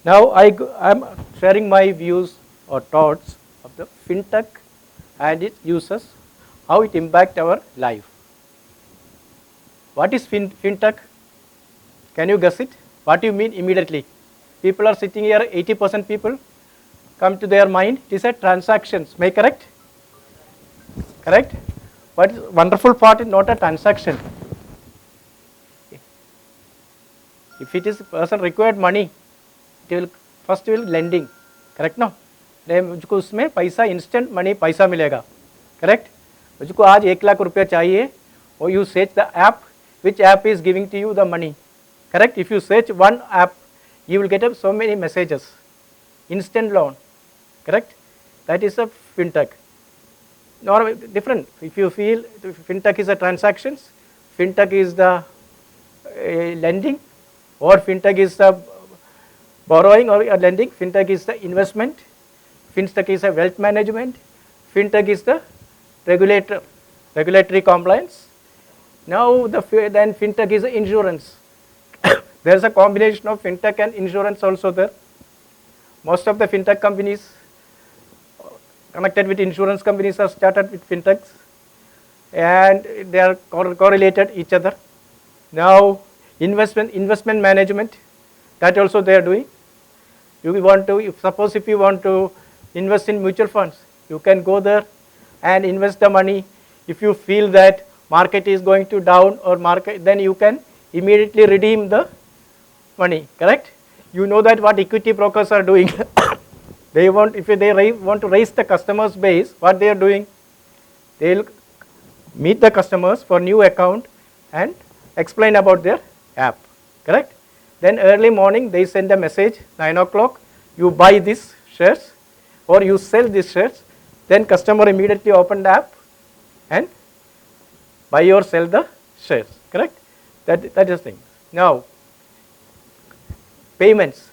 Now I'm sharing my views or thoughts of the fintech and its uses, how it impact our life. What is fintech? Can you guess it? What do you mean immediately? People are sitting here, 80% people come to their mind. It is a transactions. May I correct? Correct? But wonderful part is not a transaction. If it is person required money, it will first will lending. Correct no? मुझको उसमें पैसा instant money पैसा मिलेगा. Correct. मुझको आज 1,00,000 रुपया चाहिए और you search the app which app is giving to you the money. Correct. If you search one app, you will get so many messages. Instant loan. Correct. That is a fintech. Nor different. If you feel fintech is a transactions, fintech is the lending, or fintech is the borrowing or lending, fintech is the investment, fintech is a wealth management, fintech is the regulatory compliance. Now then fintech is insurance. There is a combination of fintech and insurance also there. Most of the fintech companies connected with insurance companies are started with fintechs, and they are correlated each other. Now investment management, that also they are doing. You want to, suppose if you want to invest in mutual funds, you can go there and invest the money. If you feel that market is going to down or market, then you can immediately redeem the money. Correct. You know that what equity brokers are doing. They want, if they want to raise the customers base, what they are doing, they will meet the customers for new account and explain about their app. Correct. Then early morning they send a message, 9 o'clock, you buy these shares or you sell these shares. Then customer immediately open the app and buy or sell the shares. Correct. That is the thing. Now payments.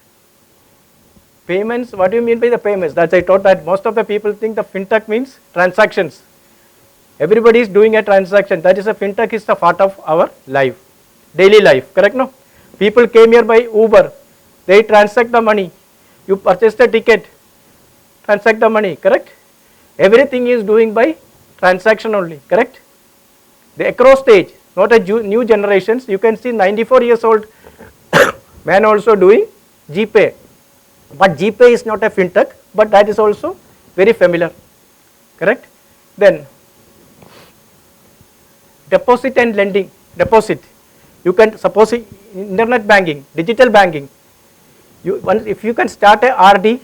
Payments, what do you mean by the payments? That's I thought that most of the people think the fintech means transactions. Everybody is doing a transaction. That is a fintech is the part of our life, daily life. Correct no? People came here by Uber. They transact the money. You purchase the ticket, transact the money. Correct? Everything is doing by transaction only. Correct? The across stage, not a new generations. You can see 94 years old man also doing GPay. But GPay is not a fintech, but that is also very familiar. Correct? Then deposit and lending. Deposit. You can suppose internet banking, digital banking. If you can start a RD,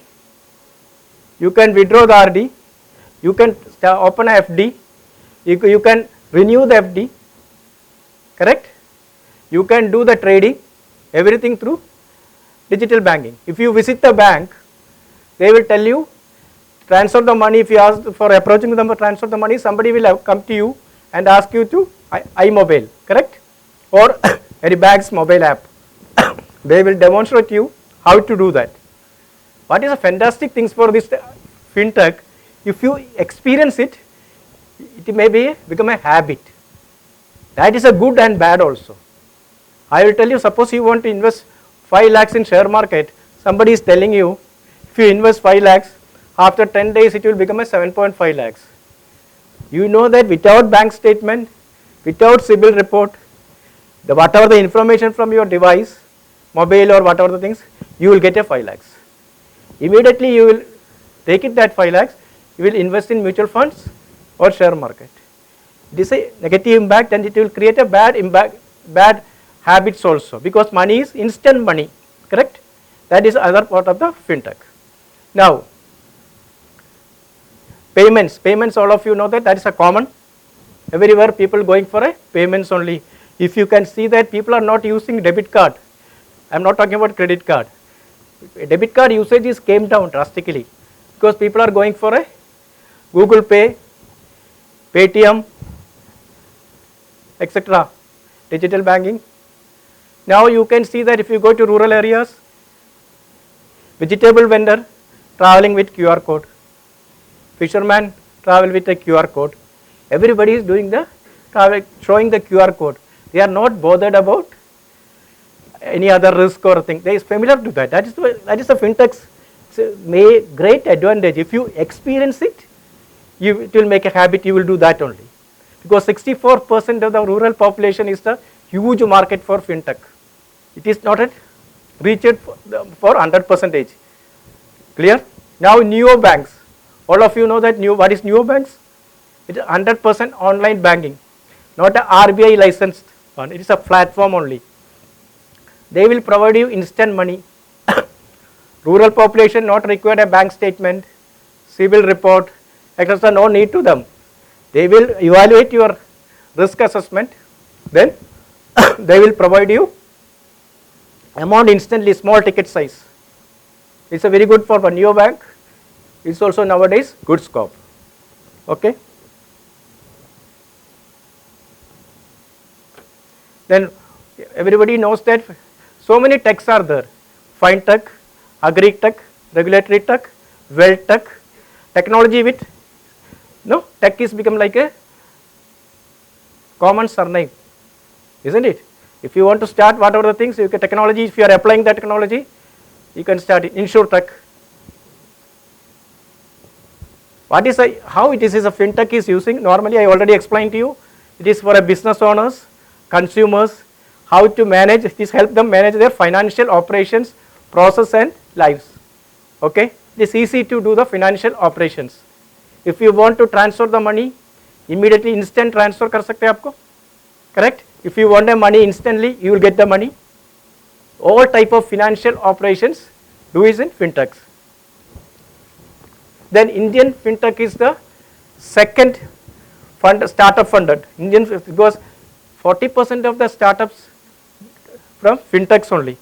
you can withdraw the RD, you can open a FD, you can renew the FD. Correct? You can do the trading, everything through digital banking. If you visit the bank, they will tell you transfer the money. If you ask for approaching them to transfer the money, somebody will come to you and ask you to iMobile, correct? Or any bank's mobile app. They will demonstrate you how to do that. What is a fantastic things for this fintech? If you experience it, it may become a habit. That is a good and bad also. I will tell you, suppose you want to invest 5 lakhs in share market, somebody is telling you, if you invest 5 lakhs, after 10 days it will become a 7.5 lakhs. You know that without bank statement, without CIBIL report, whatever the information from your device, mobile or whatever the things, you will get a 5 lakhs. Immediately you will take it that 5 lakhs, you will invest in mutual funds or share market. It is a negative impact and it will create a bad impact, bad habits also, because money is instant money. Correct? That is other part of the fintech. Now payments, all of you know that is a common. Everywhere people going for a payments only. If you can see that people are not using debit card. I am not talking about credit card. Debit card usage is came down drastically because people are going for a Google Pay, Paytm, etc. Digital banking. Now you can see that if you go to rural areas, vegetable vendor traveling with QR code, fisherman travel with a QR code. Everybody is doing the travel, showing the QR code. They are not bothered about any other risk or thing. They is familiar to that. That is the fintech's great advantage. If you experience it, it will make a habit. You will do that only, because 64% of the rural population is the huge market for fintech. It is not reached for 100%. Clear? Now neobanks. All of you know that what is neobanks? It is 100% online banking, not a RBI licensed one. It is a platform only. They will provide you instant money. Rural population not required a bank statement, civil report, etc. No need to them. They will evaluate your risk assessment, then they will provide you amount instantly, small ticket size. It's a very good for a neobank. It's also nowadays good scope. Okay. Then everybody knows that so many techs are there: fintech, agri-tech, regulatory tech, wealth tech, technology with tech is become like a common surname, isn't it? If you want to start whatever the things, you can technology. If you are applying that technology, you can start insure tech. What is how it is a fintech is using? Normally, I already explained to you. It is for a business owners, consumers, how to manage. This help them manage their financial operations, process and lives. Okay, it is easy to do the financial operations. If you want to transfer the money, immediately instant transfer कर सकते हैं आपको, correct? If you want the money instantly, you will get the money. All type of financial operations do is in fintechs. Then Indian fintech is the second startup funded. Indian, because 40% of the startups from fintechs only.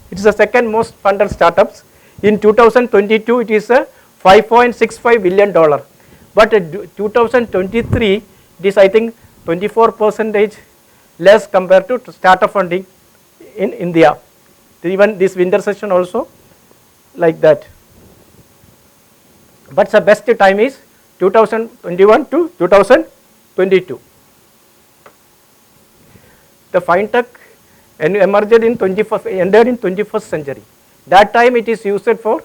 It is the second most funded startups. In 2022, it is a $5.65 billion. But in 2023, it is I think 24% less compared to startup funding in India. Even this winter session also like that. But the best time is 2021 to 2022. The fintech emerged in ended in 21st century. That time it is used for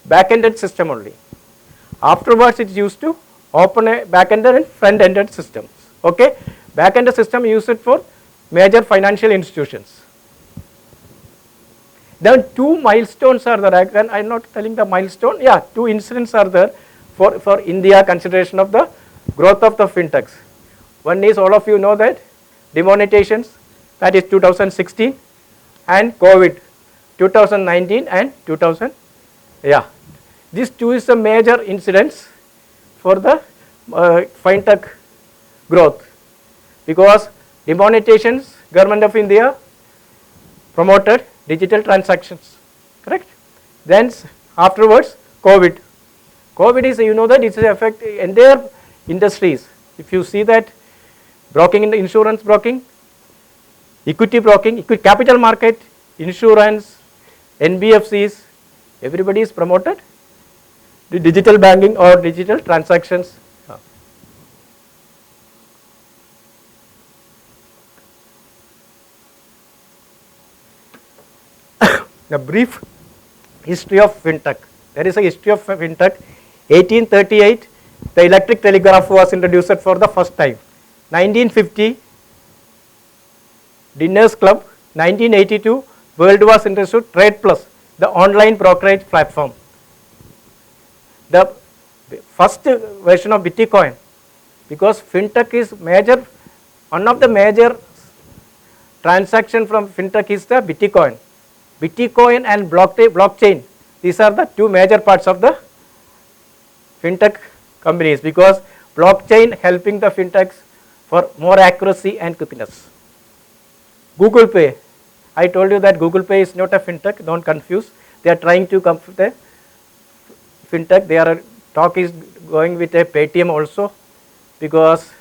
back-ended system only. Afterwards it is used to open a back-ended and front-ended systems. Okay, back-ended system used for major financial institutions. Then two milestones are there. Again, I am not telling the milestone. Yeah, two incidents are there for India consideration of the growth of the fintechs. One is, all of you know that demonetizations, that is 2016, and COVID 2019 and 2000. Yeah, these two is the major incidents for the fintech growth, because demonetizations, Government of India promoted digital transactions, correct? Then afterwards COVID. COVID is, you know that it is affect entire industries. If you see that broking in the insurance broking, equity broking, equity capital market, insurance, NBFCs, everybody is promoted the digital banking or digital transactions. The brief history of fintech. There is a history of fintech. 1838, the electric telegraph was introduced for the first time. 1950, Dinners Club. 1982, world was introduced. Trade Plus, the online brokerage platform. The first version of Bitcoin, because fintech is major. One of the major transaction from fintech is the Bitcoin. Bitcoin and blockchain, these are the two major parts of the fintech companies, because blockchain helping the fintechs for more accuracy and quickness. Google Pay, I told you that Google Pay is not a fintech, don't confuse. They are trying to come with a fintech. Their talk is going with a Paytm also, because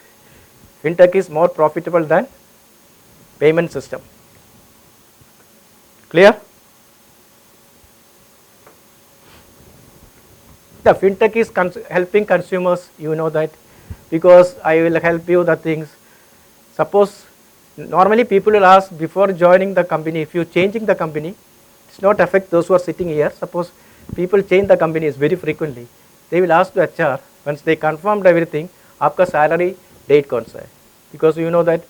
fintech is more profitable than payment system. Clear? The fintech is helping consumers, you know that, because I will help you the things. Suppose Normally people will ask before joining the company, if you changing the company, it's not affect those who are sitting here. Suppose people change the companies very frequently. They will ask the HR, once they confirmed everything, आपका salary date कौन सा है? Because you know that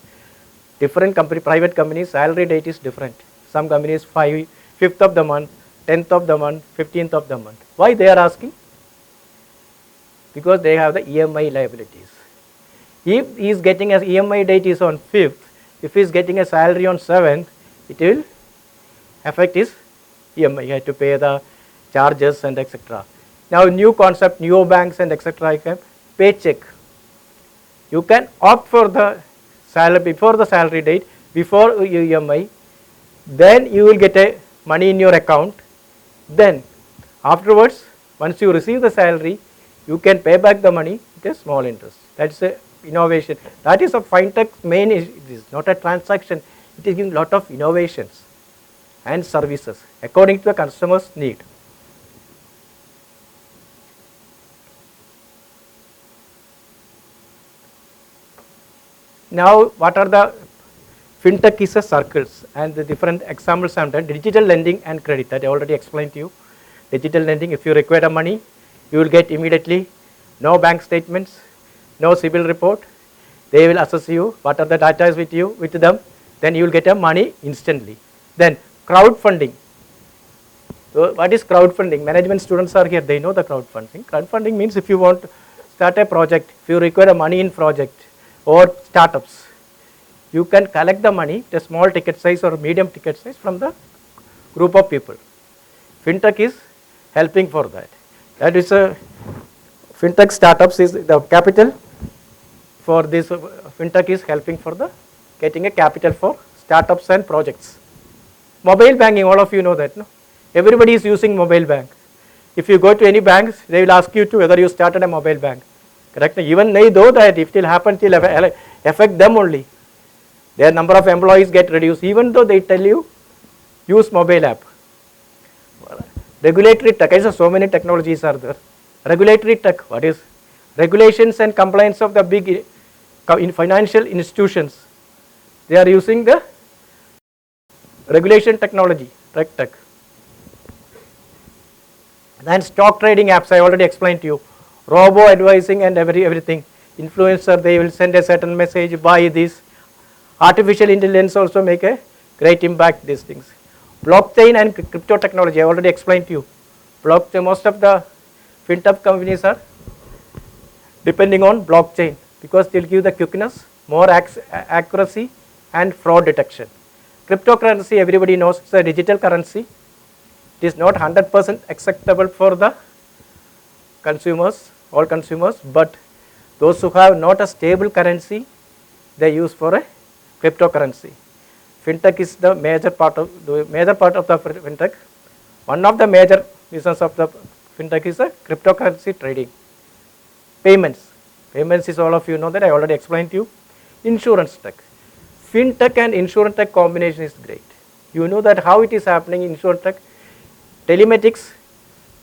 different company, private companies, salary date is different. Some companies 5th of the month, 10th of the month, 15th of the month. Why they are asking? Because they have the EMI liabilities. If he is getting as EMI date is on 5th, if he is getting a salary on 7th, it will affect his EMI. He has to pay the charges and etc. Now new concept, new banks and etc. I can paycheck. You can opt for the salary before the salary date, before your EMI, then you will get a money in your account. Then afterwards, once you receive the salary, you can pay back the money with a small interest. That's a innovation. That is a fintech's main. It is not a transaction. It is giving lot of innovations and services according to the customer's need. Now, what are the fintech is a circles and the different examples I have done. Digital lending and credit, that I already explained to you. Digital lending, if you require money, you will get immediately, no bank statements, no CIBIL report. They will assess you, what are the data is with you, with them, then you will get a money instantly. Then crowdfunding. So what is crowdfunding? Management students are here, they know the crowdfunding. Crowdfunding means if you want to start a project, if you require money in project or startups, you can collect the money, the small ticket size or medium ticket size from the group of people. Fintech is helping for that. That is a fintech startups is the capital for this. Fintech is helping for the getting a capital for startups and projects. Mobile banking, all of you know that, no? Everybody is using mobile bank. If you go to any banks, they will ask you to whether you started a mobile bank. Correct? Even they know that if it will happen, it will affect them only. Their number of employees get reduced, even though they tell you use mobile app. Regulatory tech, so many technologies are there. Regulatory tech, what is? Regulations and compliance of the big in financial institutions. They are using the regulation technology, tech. Then stock trading apps, I already explained to you. Robo advising and everything. Influencer, they will send a certain message, buy this. Artificial intelligence also make a great impact, these things. Blockchain and crypto technology, I already explained to you. Blockchain, most of the fintech companies are depending on blockchain because they will give the quickness, more accuracy and fraud detection. Cryptocurrency, everybody knows it's a digital currency. It is not 100% acceptable for the consumers, all consumers, but those who have not a stable currency, they use for a cryptocurrency. Fintech is the major part of the fintech. One of the major business of the fintech is a cryptocurrency trading. Payments. Payments is all of you know that I already explained to you. Insurance tech. Fintech and insurance tech combination is great. You know that how it is happening in insurance tech. Telematics,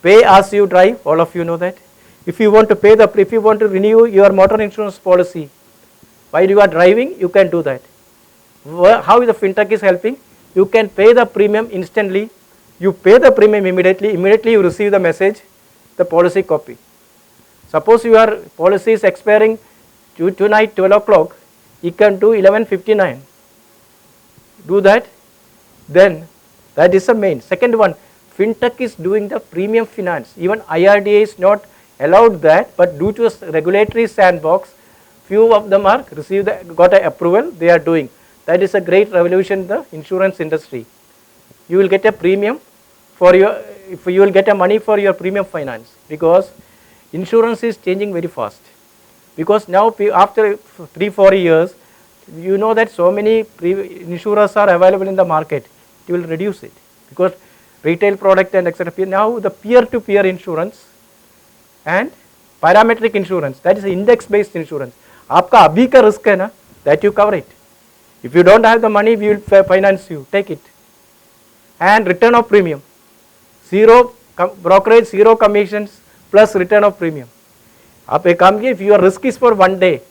pay as you drive, all of you know that. If you want to pay if you want to renew your motor insurance policy while you are driving, you can do that. How the fintech is helping? You can pay the premium instantly. You pay the premium immediately you receive the message, the policy copy. Suppose your policy is expiring tonight 12 o'clock, you can do 11:59. Do that, then that is the main. Second one, fintech is doing the premium finance. Even IRDA is not allowed that, but due to a regulatory sandbox, few of them are got an approval, they are doing. That is a great revolution in the insurance industry. You will get a premium for if you will get a money for your premium finance, because insurance is changing very fast. Because now after 3-4 years, you know that so many insurers are available in the market. You will reduce it because retail product and etc. Now the peer-to-peer insurance and parametric insurance, that is index based insurance. आपका अभी का risk है ना, that you cover it. If you don't have the money, we will finance you, take it. And return of premium, zero brokerage, zero commissions plus return of premium. आप एक काम कीजिए, if your risk is for 1 day,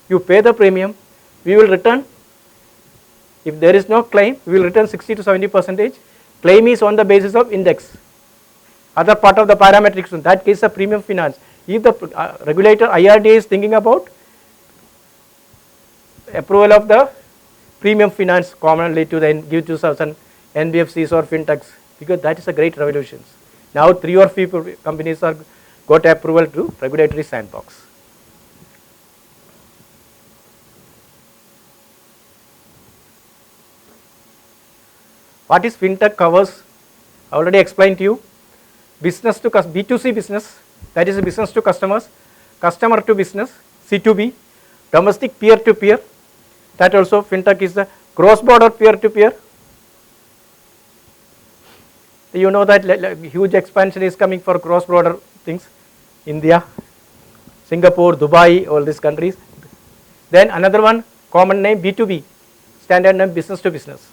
you pay the premium, we will return If there is no claim, we will return 60 to 70%. Claim is on the basis of index. Other part of the parametrics, in that case, the premium finance. If the regulator IRDA is thinking about approval of the premium finance commonly to then give to certain NBFCs or fintechs, because that is a great revolution. Now 3 or 4 companies are got approval to regulatory sandbox. What is fintech covers? I already explained to you. Business to B2C business, that is a business to customers, customer to business, C2B, domestic peer to peer, that also fintech is the cross border peer to peer. You know that huge expansion is coming for cross border things, India, Singapore, Dubai, all these countries. Then another one, common name B2B, standard name business to business.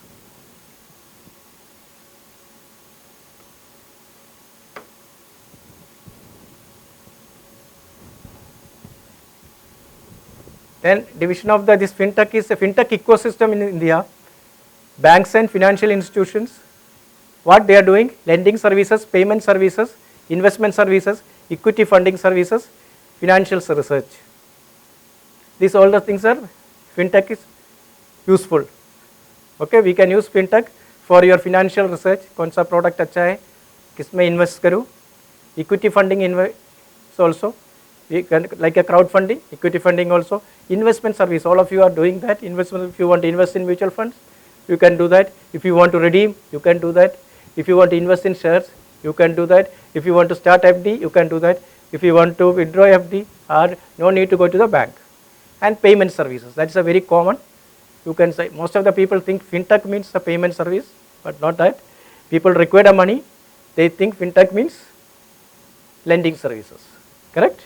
Then division of this fintech is a fintech ecosystem in India. Banks and financial institutions, what they are doing? Lending services, payment services, investment services, equity funding services, financial research. These all the things are fintech is useful. Okay, we can use fintech for your financial research. कौन सा product अच्छा है, किसमें invest करूँ? Equity funding is also. We can, like a crowdfunding, equity funding also, investment service, all of you are doing that. Investment, if you want to invest in mutual funds, you can do that. If you want to redeem, you can do that. If you want to invest in shares, you can do that. If you want to start FD, you can do that. If you want to withdraw FD, or no need to go to the bank. And payment services, that is a very common. You can say, most of the people think fintech means a payment service, but not that. People require the money, they think fintech means lending services, correct?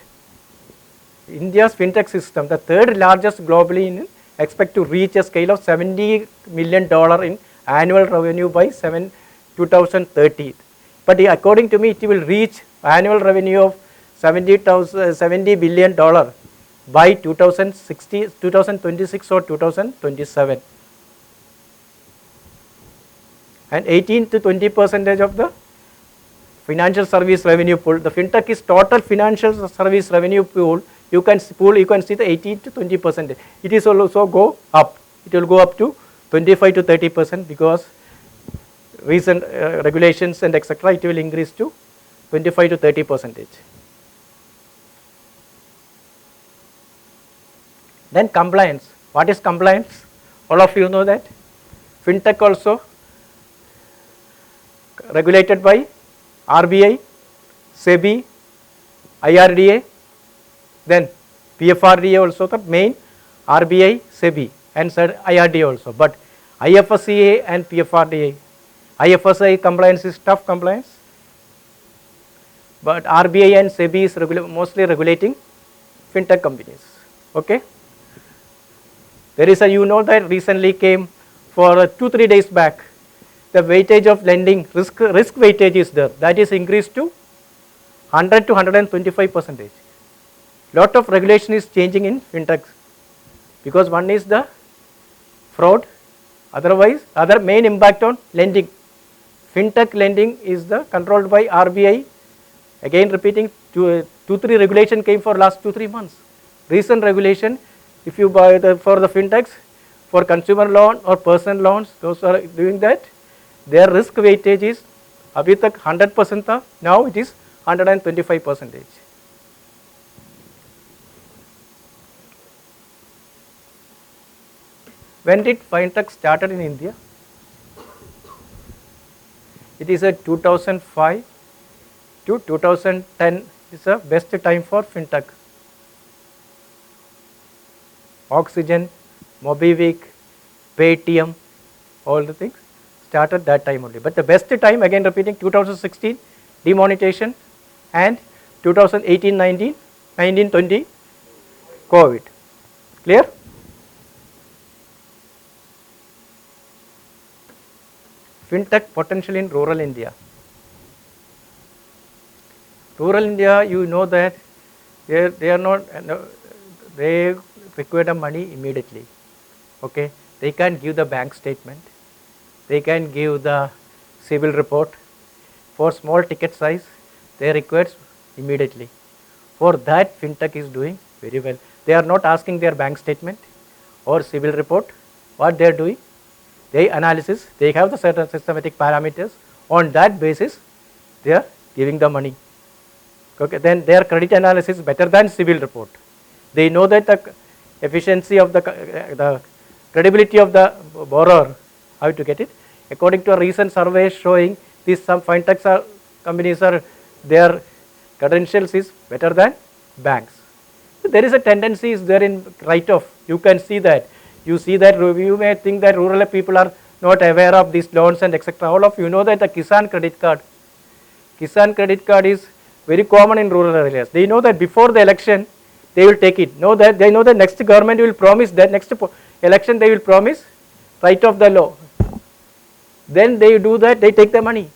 India's fintech system, the third largest globally, expect to reach a scale of $70 million in annual revenue by 2030. But according to me, it will reach annual revenue of $70 billion by 2026 or 2027. And 18 to 20% of the financial service revenue pool. The fintech is total financial service revenue pool. You can see the 18 to 20%. It is also go up. It will go up to 25 to 30% because recent regulations and etc. It will increase to 25 to 30%. Then compliance. What is compliance? All of you know that. Fintech also regulated by RBI, SEBI, IRDA. Then PFRDA also the main, RBI, SEBI and IRDA also. But IFSCA and PFRDA, IFSCA compliance is tough compliance. But RBI and SEBI is mostly regulating fintech companies. Okay. There is a, you know that recently came for 2-3 days back, the weightage of lending, risk weightage is there. That is increased to 100 to 125%. Lot of regulation is changing in fintech because one is the fraud, otherwise other main impact on lending. Fintech lending is the controlled by RBI. Again repeating, 2-3 regulation came for last 2-3 months. Recent regulation, if you buy for the fintechs, for consumer loan or personal loans, those are doing that, their risk weightage is abhi tak 100% tha, now it is 125%. When did fintech started in India? It is a 2005 to 2010 is the best time for fintech. Oxygen, Mobivic, Paytm, all the things started that time only. But the best time, again repeating, 2016 demonetization and 2018-19, 19-20 COVID. Clear? Fintech potential in rural India. Rural India, you know that they are not, they require the money immediately. Okay, they can give the bank statement, they can give the civil report. For small ticket size, they require immediately. For that, fintech is doing very well. They are not asking their bank statement or civil report. What they are doing, they analysis, they have the certain systematic parameters. On that basis, they are giving the money. Okay, then their credit analysis is better than civil report. They know that the efficiency of the credibility of the borrower, how to get it. According to a recent survey showing these some fintech companies are, their credentials is better than banks. So there is a tendency is there in write-off. You can see that. You see that you may think that rural people are not aware of these loans and etc. All of you know that the Kisan credit card is very common in rural areas. They know that before the election they will take it. Know that they know the next government will promise that next election they will promise write off the law. Then they do that, they take the money.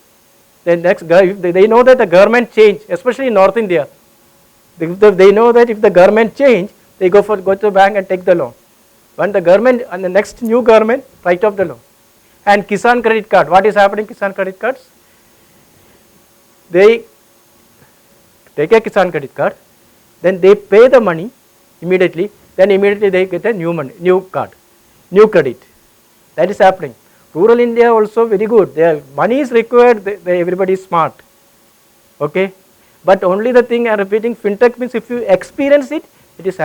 Then next they know that the government change, especially in North India. They know that if the government change, they go to the bank and take the loan. When the government and the next new government write off the loan. And Kisan credit card, what is happening Kisan credit cards? They take a Kisan credit card, then they pay the money immediately, then immediately they get a new money, new card, new credit. That is happening. Rural India also very good. Their money is required, everybody is smart. Okay? But only the thing I am repeating, fintech means if you experience it, it is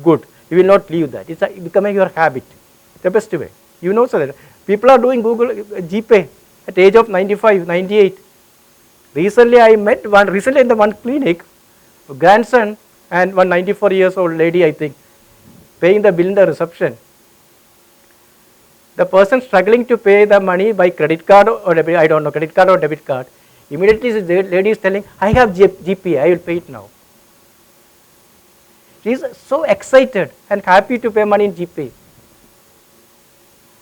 good. You will not leave that. It's becoming your habit. The best way. You know, so that people are doing Google GPay at age of 95, 98. Recently I met in the one clinic, grandson and one 94 years old lady, I think, paying the bill in the reception. The person struggling to pay the money by credit card or debit, I don't know, credit card or debit card, immediately the lady is telling, I have GPay, I will pay it now. She is so excited and happy to pay money in GPay.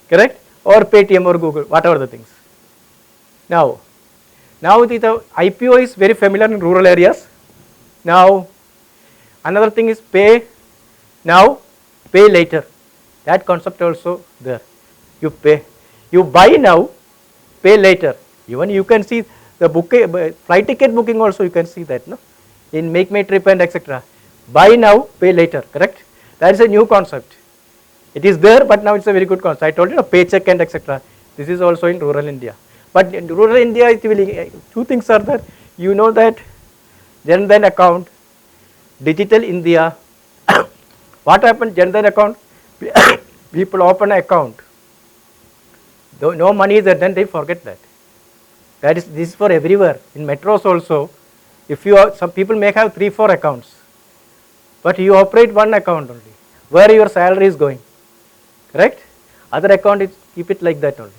Correct? Or Paytm or Google, whatever the things. Now the IPO is very familiar in rural areas. Now, another thing is pay now, pay later. That concept also there. You pay, you buy now, pay later. Even you can see the flight ticket booking also you can see that, no? In Make My Trip and etc. Buy now, pay later, correct? That is a new concept. It is there, but now it's a very good concept. I told you, paycheck and etc. This is also in rural India. But in rural India, it will, two things are there. You know that Jan Dhan account, Digital India. What happened? Jan Dhan account, people open an account. Though no money is there, then they forget that. This is for everywhere. In metros also, if you are, some people may have 3-4 accounts, but you operate one account only, where your salary is going. Correct? Other account is keep it like that only.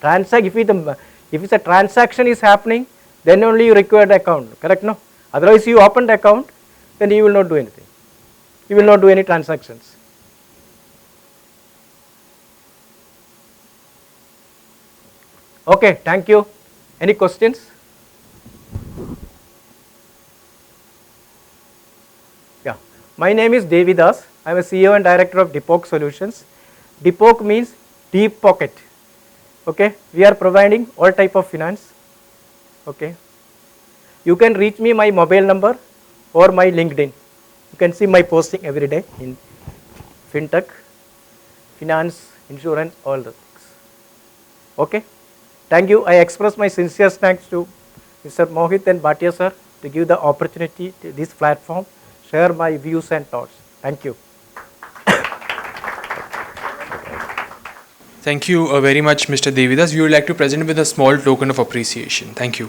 If it's a transaction is happening, then only you require the account. Correct? No? Otherwise, you open the account, then you will not do anything. You will not do any transactions. Okay, thank you. Any questions? Yeah. My name is Devidas. I am a CEO and Director of Depok Solutions. Depok means deep pocket. Okay, we are providing all type of finance. Okay, you can reach me my mobile number or my LinkedIn. You can see my posting every day in fintech, finance, insurance, all the things. Okay, thank you. I express my sincere thanks to Mr. Mohit and Bhatia sir to give the opportunity to this platform, share my views and thoughts. Thank you. Thank you very much, Mr. Devidas. We would like to present with a small token of appreciation. Thank you.